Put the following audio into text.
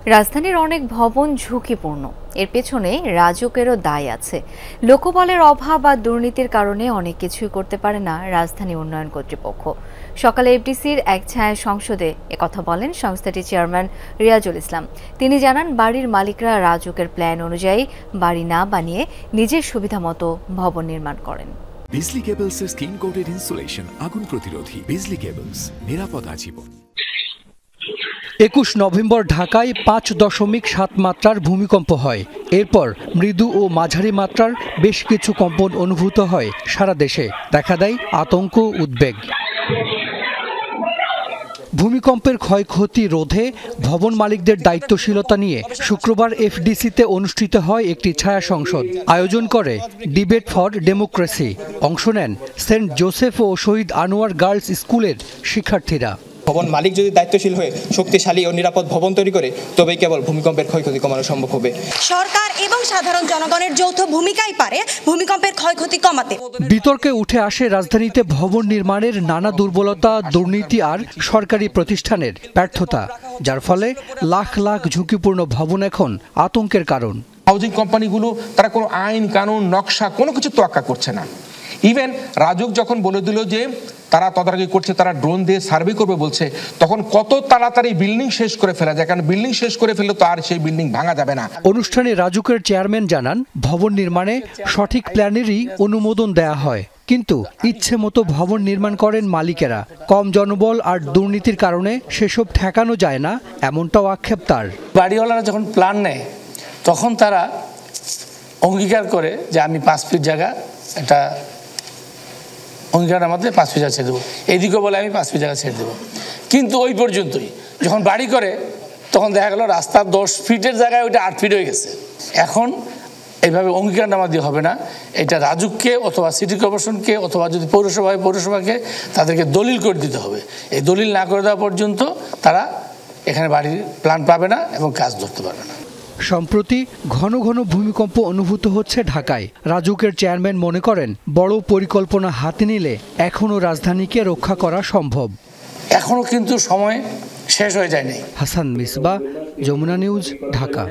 রাজধানীর অনেক ভবন ঝুঁকিপূর্ণ। এর পেছনে রাজুকেরও দায় আছে। লোকবলের অভাব আর দুর্নীতির কারণে অনেক কিছুই করতে পারে না রাজধানী উন্নয়ন কর্তৃপক্ষ। সকালে এফডিসির এক ছায়া সংসদে একথা বলেন সংস্থাটির চেয়ারম্যান রিয়াজুল ইসলাম। তিনি জানান, বাড়ির মালিকরা রাজুকের প্ল্যান অনুযায়ী বাড়ি না বানিয়ে নিজের সুবিধামতো ভবন নির্মাণ করেন। বিজলি কেবলসের স্কিন কোটেড ইনসুলেশন আগুন প্রতিরোধী। বিজলি কেবলস, নিরাপদ আজীবন। ২১ নভেম্বর ঢাকায় ৫.৭ মাত্রার ভূমিকম্প হয়। এরপর মৃদু ও মাঝারি মাত্রার বেশ কিছু কম্পন অনুভূত হয় সারা দেশে। দেখা দেয় আতঙ্ক, উদ্বেগ। ভূমিকম্পের ক্ষয়ক্ষতি রোধে ভবন মালিকদের দায়িত্বশীলতা নিয়ে শুক্রবার এফডিসিতে অনুষ্ঠিত হয় একটি ছায়া সংসদ। আয়োজন করে ডিবেট ফর ডেমোক্রেসি। অংশ নেন সেন্ট জোসেফ ও শহীদ আনোয়ার গার্লস স্কুলের শিক্ষার্থীরা। ভবন মালিক যদি দায়িত্বশীল হয়ে শক্তিশালী ও নিরাপদ ভবন তৈরি করে, তবেই কেবল ভূমিকম্পের ক্ষয়ক্ষতি কমানো সম্ভব হবে। সরকার এবং সাধারণ জনগণের যৌথ ভূমিকাই পারে ভূমিকম্পের ক্ষয়ক্ষতি কমাতে। বিতর্কে উঠে আসে রাজধানীতে ভবন নির্মাণের নানা দুর্বলতা, দুর্নীতি আর সরকারি প্রতিষ্ঠানের ব্যর্থতা, যার ফলে লাখ লাখ ঝুঁকিপূর্ণ ভবন এখন আতঙ্কের কারণ। হাউজিং কোম্পানিগুলো তারা কোনো আইন কানুন নকশা কোনো কিছু তোয়াক্কা করছে না। ইভেন রাজুক যখন বলে দিল যে তারা তদারকি করছে, তারা ড্রোন দিয়ে সার্ভে করবে বলছে, তখন কত তাড়াতাড়ি বিল্ডিং শেষ করে ফেলা যায়, কারণ বিল্ডিং শেষ করে ফেললে তো আর সেই বিল্ডিং ভাঙা যাবে না। অনুষ্ঠানে রাজুকের চেয়ারম্যান জানান, ভবন নির্মাণে সঠিক প্ল্যানেরই অনুমোদন দেয়া হয়, কিন্তু ইচ্ছে মতো ভবন নির্মাণ করেন মালিকেরা। কম জনবল আর দুর্নীতির কারণে সেসব ঠেকানো যায় না, এমনটাও আক্ষেপ তার। বাড়িওয়ালারা যখন প্ল্যান নেয় তখন তারা অঙ্গীকার করে যে আমি 5 ফিট জায়গা একটা অঙ্গীকারের মধ্যে 5 ফিট জায়গা ছেড়ে দেবো, এদিকে বলে আমি 5 ফিট জায়গা ছেড়ে দেবো, কিন্তু ওই পর্যন্তই। যখন বাড়ি করে তখন দেখা গেল রাস্তার 10 ফিটের জায়গায় ওইটা 8 ফিট হয়ে গেছে। এখন এইভাবে অঙ্গীকারনামা দিয়ে হবে না, এটা রাজুককে অথবা সিটি কর্পোরেশনকে অথবা যদি পৌরসভাকে তাদেরকে দলিল করে দিতে হবে। এই দলিল না করে দেওয়া পর্যন্ত তারা এখানে বাড়ির প্ল্যান পাবে না এবং কাজ ধরতে পারবে না। সম্প্রতি ঘন ঘন ভূমিকম্প অনুভূত হচ্ছে ঢাকায়। রাজুকের চেয়ারম্যান মনে করেন, বড় পরিকল্পনা হাতে নিলে এখনও রাজধানীকে রক্ষা করা সম্ভব। এখনও কিন্তু সময় শেষ হয়ে যায়নি। হাসান মিসবাহ, যমুনা নিউজ, ঢাকা।